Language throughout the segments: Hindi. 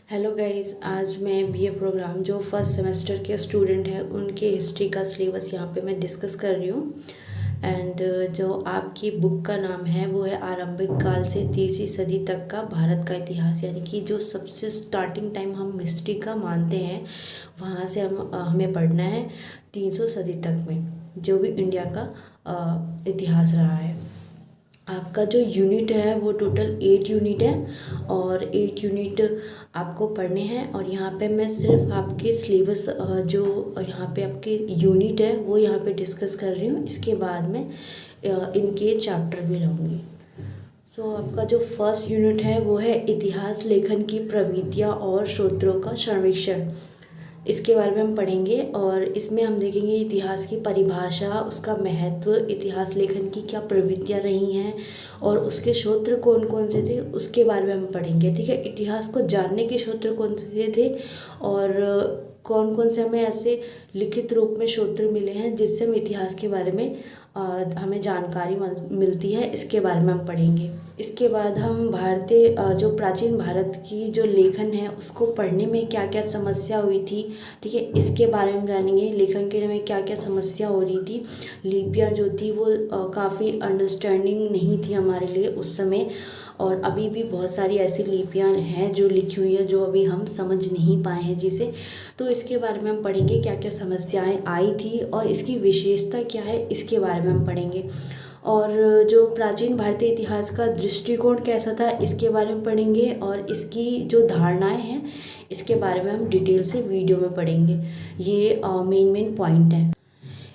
हेलो गाइस, आज मैं बीए प्रोग्राम जो फर्स्ट सेमेस्टर के स्टूडेंट हैं उनके हिस्ट्री का सिलेबस यहाँ पे मैं डिस्कस कर रही हूँ। एंड जो आपकी बुक का नाम है वो है आरंभिक काल से 30वीं सदी तक का भारत का इतिहास, यानी कि जो सबसे स्टार्टिंग टाइम हम हिस्ट्री का मानते हैं वहाँ से हमें पढ़ना है 300 सदी तक में जो भी इंडिया का इतिहास रहा है। आपका जो यूनिट है वो टोटल 8 यूनिट है और 8 यूनिट आपको पढ़ने हैं। और यहाँ पे मैं सिर्फ आपके सिलेबस जो यहाँ पे आपके यूनिट है वो यहाँ पे डिस्कस कर रही हूँ। इसके बाद में इनके चैप्टर भी लाऊंगी। सो आपका जो फर्स्ट यूनिट है वो है इतिहास लेखन की प्रविधियाँ और स्रोतों का सर्वेक्षण। इसके बारे में हम पढ़ेंगे और इसमें हम देखेंगे इतिहास की परिभाषा, उसका महत्व, इतिहास लेखन की क्या प्रवृत्तियाँ रही हैं और उसके स्रोत कौन कौन से थे उसके बारे में हम पढ़ेंगे। ठीक है, इतिहास को जानने के स्रोत कौन से थे और कौन कौन से हमें ऐसे लिखित रूप में स्रोत मिले हैं जिससे हम इतिहास के बारे में हमें जानकारी मिलती है, इसके बारे में हम पढ़ेंगे। इसके बाद हम भारतीय जो प्राचीन भारत की जो लेखन है उसको पढ़ने में क्या क्या समस्या हुई थी, ठीक है, इसके बारे में जानेंगे। लेखन के में क्या क्या समस्या हो रही थी, लिपियाँ जो थी वो काफ़ी अंडरस्टैंडिंग नहीं थी हमारे लिए उस समय, और अभी भी बहुत सारी ऐसी लिपियाँ हैं जो लिखी हुई है जो अभी हम समझ नहीं पाए हैं जिसे। तो इसके बारे में हम पढ़ेंगे क्या क्या समस्याएं आई थी और इसकी विशेषता क्या है, इसके बारे में हम पढ़ेंगे। और जो प्राचीन भारतीय इतिहास का दृष्टिकोण कैसा था इसके बारे में पढ़ेंगे और इसकी जो धारणाएं हैं इसके बारे में हम डिटेल से वीडियो में पढ़ेंगे। ये मेन पॉइंट है।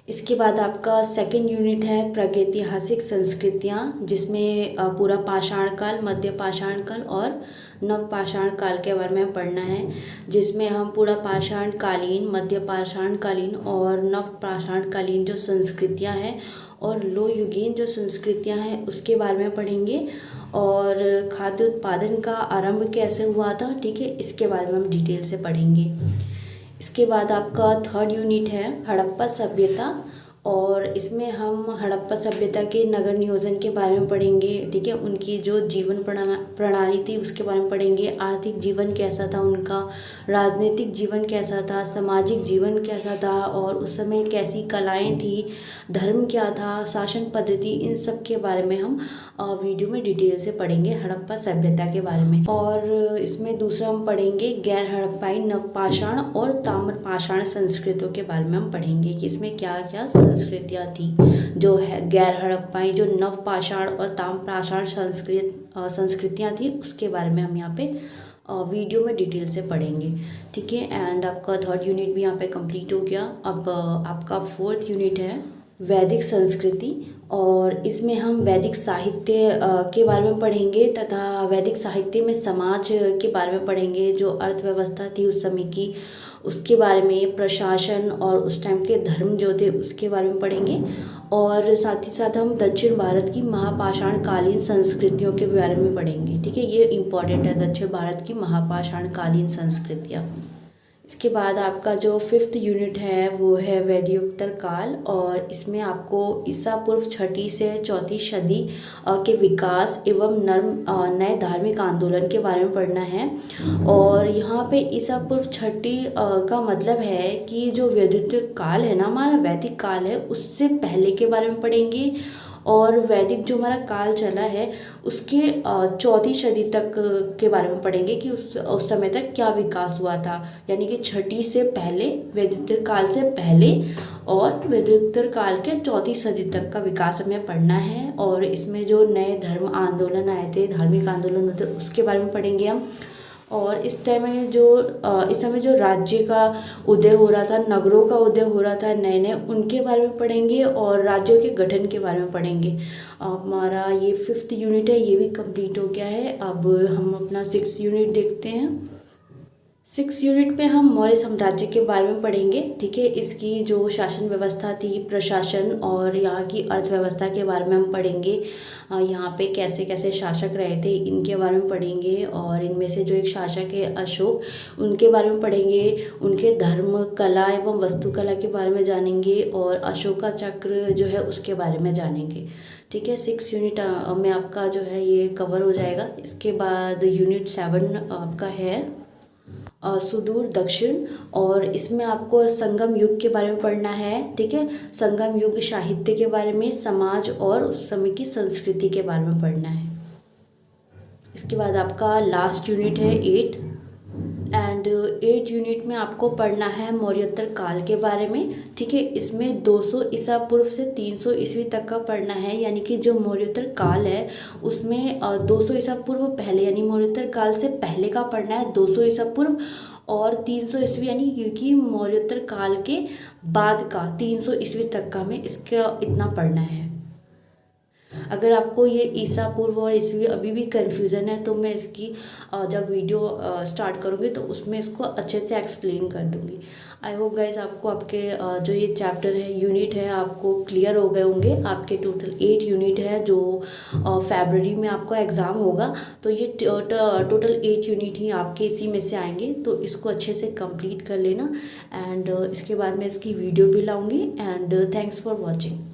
इसके बाद आपका सेकंड यूनिट है प्रागैतिहासिक संस्कृतियाँ, जिसमें पूरा पाषाण काल, मध्य पाषाण काल और नव पाषाण काल के बारे में पढ़ना है, जिसमें हम पूरा पाषाण कालीन, मध्य पाषाण कालीन और नव पाषाण कालीन जो संस्कृतियाँ हैं और लोहयुगीन जो संस्कृतियाँ हैं उसके बारे में पढ़ेंगे। और खाद्य उत्पादन का आरंभ कैसे हुआ था, ठीक है, इसके बारे में हम डिटेल से पढ़ेंगे। इसके बाद आपका थर्ड यूनिट है हड़प्पा सभ्यता और इसमें हम हड़प्पा सभ्यता के नगर नियोजन के बारे में पढ़ेंगे। ठीक है, उनकी जो जीवन प्रणाली थी उसके बारे में पढ़ेंगे। आर्थिक जीवन कैसा था उनका, राजनीतिक जीवन कैसा था, सामाजिक जीवन कैसा था और उस समय कैसी कलाएं थी, धर्म क्या था, शासन पद्धति, इन सब के बारे में हम वीडियो में डिटेल से पढ़ेंगे हड़प्पा सभ्यता के बारे में। और इसमें दूसरा हम पढ़ेंगे गैर हड़प्पाई नवपाषाण और ताम्रपाषाण संस्कृतियों के बारे में हम पढ़ेंगे कि इसमें क्या क्या संस्कृतियाँ थी, जो है गैर हड़प्पाई, जो नवपाषाण और ताम्रपाषाण संस्कृतियाँ थी उसके बारे में हम यहाँ पे वीडियो में डिटेल से पढ़ेंगे। ठीक है, एंड आपका थर्ड यूनिट भी यहाँ पे कंप्लीट हो गया। अब आपका फोर्थ यूनिट है वैदिक संस्कृति और इसमें हम वैदिक साहित्य के बारे में पढ़ेंगे तथा वैदिक साहित्य में समाज के बारे में पढ़ेंगे, जो अर्थव्यवस्था थी उस समय की उसके बारे में, प्रशासन और उस टाइम के धर्म जो थे उसके बारे में पढ़ेंगे। और साथ ही साथ हम दक्षिण भारत की महापाषाण कालीन संस्कृतियों के बारे में पढ़ेंगे। ठीक है, ये इम्पॉर्टेंट है, दक्षिण भारत की महापाषाण कालीन संस्कृतियाँ। इसके बाद आपका जो फिफ्थ यूनिट है वो है वैदिकोत्तर काल और इसमें आपको ईसा पूर्व 6वीं से 4वीं सदी के विकास एवं नए धार्मिक आंदोलन के बारे में पढ़ना है। और यहाँ पे ईसा पूर्व 6वीं का मतलब है कि जो वैदिक काल है ना, हमारा वैदिक काल है, उससे पहले के बारे में पढ़ेंगे। और वैदिक जो हमारा काल चला है उसके 4वीं सदी तक के बारे में पढ़ेंगे कि उस समय तक क्या विकास हुआ था, यानी कि 6वीं से पहले, वैदिकोत्तर काल से पहले और वैदिकोत्तर काल के 4वीं सदी तक का विकास हमें पढ़ना है। और इसमें जो नए धर्म आंदोलन आए थे, धार्मिक आंदोलन होते, उसके बारे में पढ़ेंगे हम। और इस समय जो राज्य का उदय हो रहा था, नगरों का उदय हो रहा था नए नए, उनके बारे में पढ़ेंगे और राज्यों के गठन के बारे में पढ़ेंगे। हमारा ये फिफ्थ यूनिट है, ये भी कंप्लीट हो गया है। अब हम अपना 6th यूनिट देखते हैं। 6th यूनिट में हम मौर्य साम्राज्य के बारे में पढ़ेंगे। ठीक है, इसकी जो शासन व्यवस्था थी, प्रशासन और यहाँ की अर्थव्यवस्था के बारे में हम पढ़ेंगे। यहाँ पे कैसे कैसे शासक रहे थे इनके बारे में पढ़ेंगे। और इनमें से जो एक शासक है अशोक, उनके बारे में पढ़ेंगे, उनके धर्म, कला एवं वास्तुकला के बारे में जानेंगे और अशोका चक्र जो है उसके बारे में जानेंगे। ठीक है, 6 यूनिट में आपका जो है ये कवर हो जाएगा। इसके बाद यूनिट 7 आपका है सुदूर दक्षिण, और इसमें आपको संगम युग के बारे में पढ़ना है, ठीक है। संगम युग साहित्य के बारे में, समाज और उस समय की संस्कृति के बारे में पढ़ना है। इसके बाद आपका लास्ट यूनिट है 8, एंड 8 यूनिट में आपको पढ़ना है मौर्योत्तर काल के बारे में, ठीक है। इसमें 200 ईसा पूर्व से 300 ईस्वी तक का पढ़ना है, यानी कि जो मौर्योत्तर काल है उसमें 200 ईसा पूर्व पहले, यानी मौर्योत्तर काल से पहले का पढ़ना है 200 ईसा पूर्व, और 300 ईस्वी, यानी क्योंकि मौर्योत्तर काल के बाद का 300 ईस्वी तक का हमें इसका इतना पढ़ना है। अगर आपको ये ईसा पूर्व और ईस्वी अभी भी कन्फ्यूज़न है तो मैं इसकी जब वीडियो स्टार्ट करूँगी तो उसमें इसको अच्छे से एक्सप्लेन कर दूँगी। आई होप गाइज आपको आपके जो ये चैप्टर है, यूनिट है, आपको क्लियर हो गए होंगे। आपके टोटल 8 यूनिट है जो फरवरी में आपका एग्ज़ाम होगा, तो ये टोटल 8 यूनिट ही आपके इसी में से आएंगे, तो इसको अच्छे से कंप्लीट कर लेना। एंड इसके बाद मैं इसकी वीडियो भी लाऊँगी। And thanks for watching.